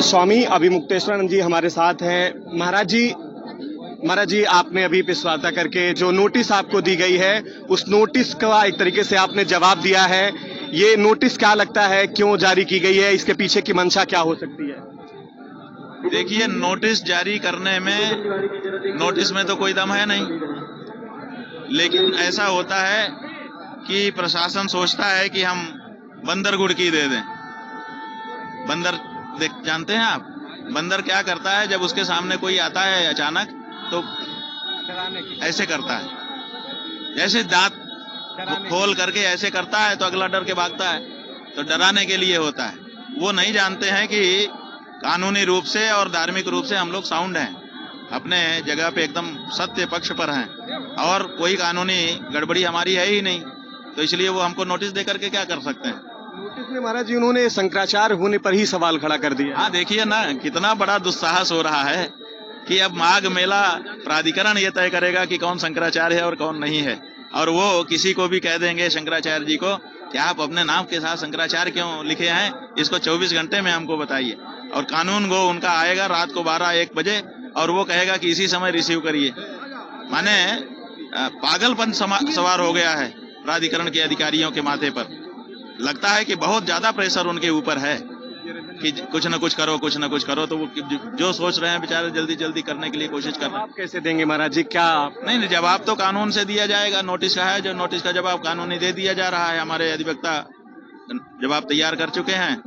स्वामी अभिमुक्तेश्वरानंद जी हमारे साथ हैं। महाराज जी आपने अभी पिछवार्ता करके जो नोटिस आपको दी गई है उस नोटिस का एक तरीके से आपने जवाब दिया है। ये नोटिस क्या लगता है क्यों जारी की गई है, इसके पीछे की मंशा क्या हो सकती है? देखिए, नोटिस जारी करने में नोटिस में तो कोई दम है नहीं, लेकिन ऐसा होता है कि प्रशासन सोचता है कि हम बंदर गुड़की दे दें। बंदर जानते हैं आप बंदर क्या करता है? जब उसके सामने कोई आता है अचानक तो ऐसे करता है, जैसे दांत खोल करके ऐसे करता है तो अगला डर के भागता है। तो डराने के लिए होता है। वो नहीं जानते हैं कि कानूनी रूप से और धार्मिक रूप से हम लोग साउंड हैं, अपने जगह पे एकदम सत्य पक्ष पर हैं और कोई कानूनी गड़बड़ी हमारी है ही नहीं। तो इसलिए वो हमको नोटिस दे करके क्या कर सकते हैं? नोटिस में महाराज जी उन्होंने शंकराचार्य होने पर ही सवाल खड़ा कर दिया। हाँ, देखिए ना कितना बड़ा दुस्साहस हो रहा है कि अब माघ मेला प्राधिकरण ये तय करेगा कि कौन शंकराचार्य है और कौन नहीं है, और वो किसी को भी कह देंगे शंकराचार्य जी को कि आप अपने नाम के साथ शंकराचार्य क्यों लिखे हैं, इसको 24 घंटे में हमको बताइए। और कानून गो उनका आएगा रात को 12-1 बजे और वो कहेगा कि इसी समय रिसीव करिए। माने पागलपन सवार हो गया है प्राधिकरण के अधिकारियों के माथे पर। लगता है कि बहुत ज्यादा प्रेशर उनके ऊपर है कि कुछ न कुछ करो, कुछ न कुछ करो। तो वो जो सोच रहे हैं बेचारे जल्दी जल्दी करने के लिए कोशिश कर रहे हैं। आप कैसे देंगे महाराज जी? क्या नहीं, जवाब तो कानून से दिया जाएगा। नोटिस का है, जो नोटिस का जवाब कानूनी दे दिया जा रहा है। हमारे अधिवक्ता जवाब तैयार कर चुके हैं,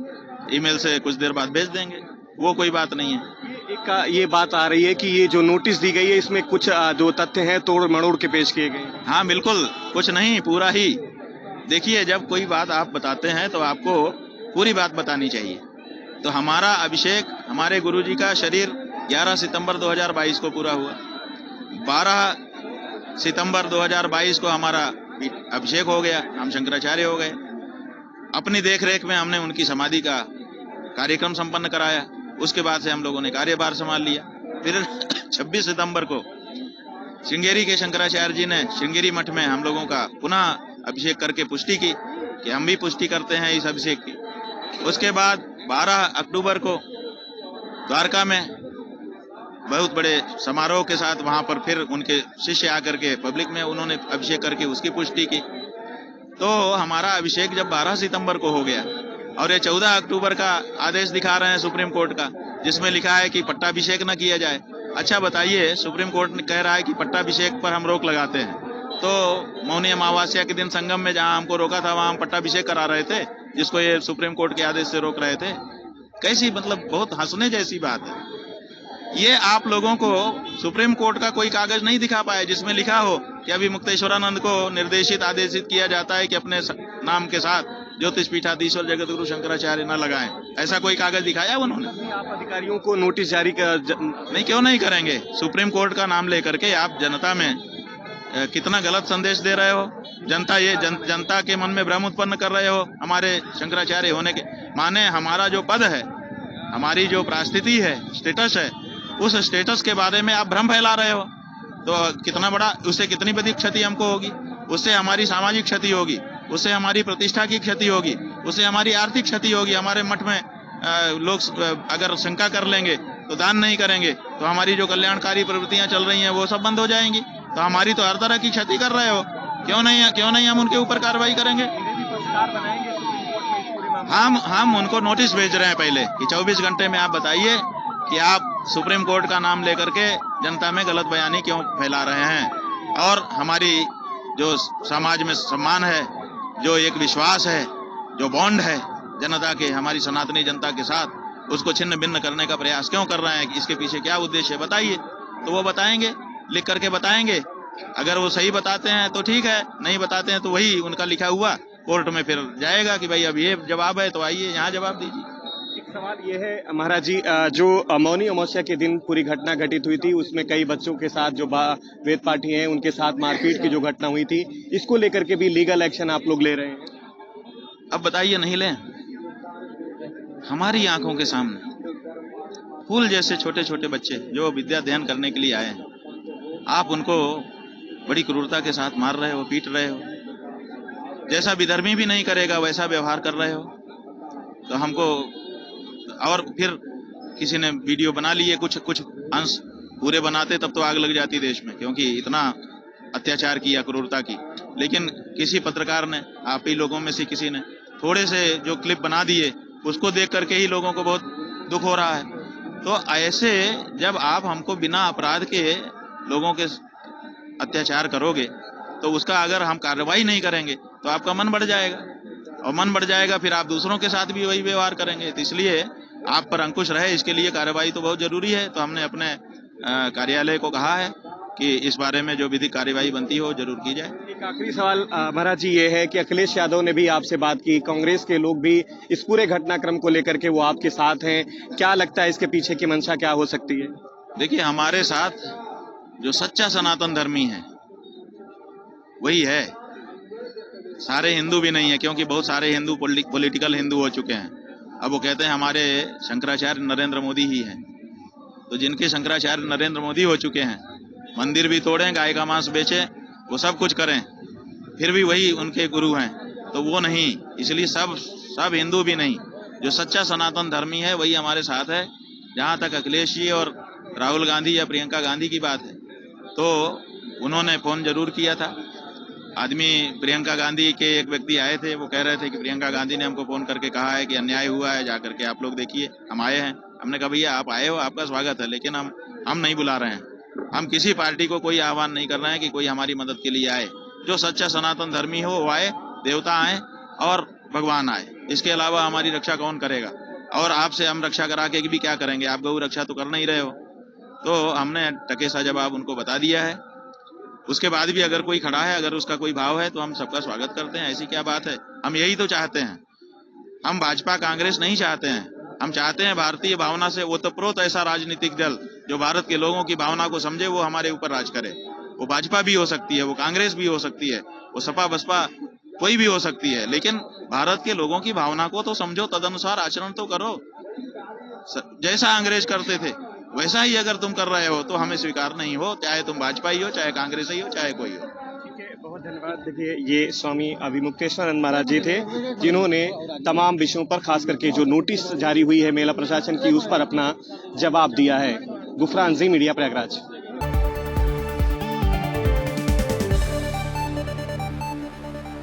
ईमेल से कुछ देर बाद भेज देंगे। वो कोई बात नहीं है। ये बात आ रही है कि ये जो नोटिस दी गई है इसमें कुछ जो तथ्य हैं तोड़ मड़ोड़ के पेश किए गए। हाँ बिल्कुल, कुछ नहीं, पूरा ही। देखिए, जब कोई बात आप बताते हैं तो आपको पूरी बात बतानी चाहिए। तो हमारा अभिषेक, हमारे गुरुजी का शरीर 11 सितंबर 2022 को पूरा हुआ। 12 सितंबर 2022 को हमारा अभिषेक हो गया, हम शंकराचार्य हो गए। अपनी देखरेख में हमने उनकी समाधि का कार्यक्रम संपन्न कराया। उसके बाद से हम लोगों ने कार्यभार संभाल लिया। फिर 26 सितंबर को श्रृंगेरी के शंकराचार्य जी ने श्रृंगेरी मठ में हम लोगों का पुनः अभिषेक करके पुष्टि की कि हम भी पुष्टि करते हैं इस अभिषेक की। उसके बाद 12 अक्टूबर को द्वारका में बहुत बड़े समारोह के साथ वहां पर फिर उनके शिष्य आकर के पब्लिक में उन्होंने अभिषेक करके उसकी पुष्टि की। तो हमारा अभिषेक जब 12 सितंबर को हो गया और ये 14 अक्टूबर का आदेश दिखा रहे हैं सुप्रीम कोर्ट का, जिसमें लिखा है कि पट्टाभिषेक न किया जाए। अच्छा बताइए, सुप्रीम कोर्ट कह रहा है कि पट्टाभिषेक पर हम रोक लगाते हैं, तो मौनी अमावस्या के दिन संगम में जहां हमको रोका था वहां हम पट्टाभिषेक करा रहे थे, जिसको ये सुप्रीम कोर्ट के आदेश से रोक रहे थे। कैसी, मतलब बहुत हंसने जैसी बात है। ये आप लोगों को सुप्रीम कोर्ट का कोई कागज नहीं दिखा पाए जिसमें लिखा हो कि अभी मुक्तेश्वरानंद को निर्देशित आदेशित किया जाता है कि अपने नाम के साथ ज्योतिष पीठाधीश्वर जगत गुरु शंकराचार्य न लगाएं। ऐसा कोई कागज दिखाया उन्होंने? आप अधिकारियों को नोटिस जारी नहीं, क्यों नहीं करेंगे? सुप्रीम कोर्ट का नाम लेकर के आप जनता में कितना गलत संदेश दे रहे हो। जनता के मन में भ्रम उत्पन्न कर रहे हो हमारे शंकराचार्य होने के। माने हमारा जो पद है, हमारी जो परिस्थिति है, स्टेटस है, उस स्टेटस के बारे में आप भ्रम फैला रहे हो। तो कितना बड़ा, उससे कितनी बड़ी क्षति हमको होगी। उससे हमारी सामाजिक क्षति होगी, उससे हमारी प्रतिष्ठा की क्षति होगी, उससे हमारी आर्थिक क्षति होगी। हमारे मठ में लोग अगर शंका कर लेंगे तो दान नहीं करेंगे, तो हमारी जो कल्याणकारी प्रवृत्तियां चल रही हैं वो सब बंद हो जाएंगी। तो हमारी तो हर तरह की क्षति कर रहे हो। क्यों नहीं हम उनके ऊपर कार्रवाई करेंगे? हम उनको नोटिस भेज रहे हैं पहले कि 24 घंटे में आप बताइए कि आप सुप्रीम कोर्ट का नाम लेकर के जनता में गलत बयानी क्यों फैला रहे हैं। और हमारी जो समाज में सम्मान है, जो एक विश्वास है, जो बॉन्ड है जनता के, हमारी सनातनी जनता के साथ, उसको छिन्न भिन्न करने का प्रयास क्यों कर रहे हैं? इसके पीछे क्या उद्देश्य है बताइए। तो वो बताएंगे, लिख करके बताएंगे। अगर वो सही बताते हैं तो ठीक है, नहीं बताते हैं तो वही उनका लिखा हुआ कोर्ट में फिर जाएगा कि भाई अब ये जवाब है तो आइए यहाँ जवाब दीजिए। एक सवाल ये है महाराज जी, जो मौनी अमावस्या के दिन पूरी घटना घटित हुई थी उसमें कई बच्चों के साथ जो वेद पाठी हैं उनके साथ मारपीट की जो घटना हुई थी, इसको लेकर के भी लीगल एक्शन आप लोग ले रहे हैं? अब बताइए, नहीं लें? हमारी आंखों के सामने फूल जैसे छोटे छोटे बच्चे जो विद्या अध्ययन करने के लिए आए हैं, आप उनको बड़ी क्रूरता के साथ मार रहे हो, पीट रहे हो। जैसा विधर्मी भी नहीं करेगा वैसा व्यवहार कर रहे हो। तो हमको, और फिर किसी ने वीडियो बना लिए, कुछ कुछ अंश पूरे बनाते तब तो आग लग जाती देश में, क्योंकि इतना अत्याचार किया, क्रूरता की। लेकिन किसी पत्रकार ने, आप ही लोगों में से किसी ने थोड़े से जो क्लिप बना दिए, उसको देख करके ही लोगों को बहुत दुख हो रहा है। तो ऐसे जब आप हमको बिना अपराध के लोगों के अत्याचार करोगे, तो उसका अगर हम कार्रवाई नहीं करेंगे तो आपका मन बढ़ जाएगा, और मन बढ़ जाएगा फिर आप दूसरों के साथ भी वही व्यवहार करेंगे। तो इसलिए आप पर अंकुश रहे, इसके लिए कार्रवाई तो बहुत जरूरी है। तो हमने अपने कार्यालय को कहा है कि इस बारे में जो विधिक कार्यवाही बनती हो जरूर की जाए। एक आखिरी सवाल महाराज जी ये है कि अखिलेश यादव ने भी आपसे बात की, कांग्रेस के लोग भी इस पूरे घटनाक्रम को लेकर के वो आपके साथ हैं, क्या लगता है इसके पीछे की मंशा क्या हो सकती है? देखिए, हमारे साथ जो सच्चा सनातन धर्मी है वही है, सारे हिंदू भी नहीं है, क्योंकि बहुत सारे हिंदू पॉलिटिकल हिंदू हो चुके हैं। अब वो कहते हैं हमारे शंकराचार्य नरेंद्र मोदी ही हैं। तो जिनके शंकराचार्य नरेंद्र मोदी हो चुके हैं, मंदिर भी तोड़ें, गाय का मांस बेचें, वो सब कुछ करें, फिर भी वही उनके गुरु हैं, तो वो नहीं। इसलिए सब हिंदू भी नहीं, जो सच्चा सनातन धर्मी है वही हमारे साथ है। जहां तक अखिलेश जी और राहुल गांधी या प्रियंका गांधी की बात है, तो उन्होंने फोन जरूर किया था। आदमी, प्रियंका गांधी के एक व्यक्ति आए थे, वो कह रहे थे कि प्रियंका गांधी ने हमको फोन करके कहा है कि अन्याय हुआ है, जाकर के आप लोग देखिए, हम आए हैं। हमने कहा भैया आप आए हो, आपका स्वागत है, लेकिन हम नहीं बुला रहे हैं। हम किसी पार्टी को कोई आह्वान नहीं कर रहे हैं कि कोई हमारी मदद के लिए आए। जो सच्चा सनातन धर्मी हो वो आए, देवता आए और भगवान आए, इसके अलावा हमारी रक्षा कौन करेगा? और आपसे हम रक्षा करा के भी क्या करेंगे? आप गौ रक्षा तो कर नहीं रहे हो। तो हमने टके सा जवाब उनको बता दिया है। उसके बाद भी अगर कोई खड़ा है, अगर उसका कोई भाव है, तो हम सबका स्वागत करते हैं। ऐसी क्या बात है? हम यही तो चाहते हैं। हम भाजपा कांग्रेस नहीं चाहते हैं, हम चाहते हैं भारतीय भावना से ओतप्रोत ऐसा राजनीतिक दल जो भारत के लोगों की भावना को समझे, वो हमारे ऊपर राज करे। वो भाजपा भी हो सकती है, वो कांग्रेस भी हो सकती है, वो सपा बसपा कोई भी हो सकती है, लेकिन भारत के लोगों की भावना को तो समझो, तदनुसार आचरण तो करो। जैसा अंग्रेज करते थे वैसा ही अगर तुम कर रहे हो तो हमें स्वीकार नहीं हो, चाहे तुम भाजपा ही हो, चाहे कांग्रेस ही हो, चाहे कोई हो। ठीक है, बहुत धन्यवाद। देखिए, ये स्वामी अभिमुक्तेश्वरानंद महाराज जी थे, जिन्होंने तमाम विषयों पर, खास करके जो नोटिस जारी हुई है मेला प्रशासन की, उस पर अपना जवाब दिया है। गुफरान जी, मीडिया, प्रयागराज।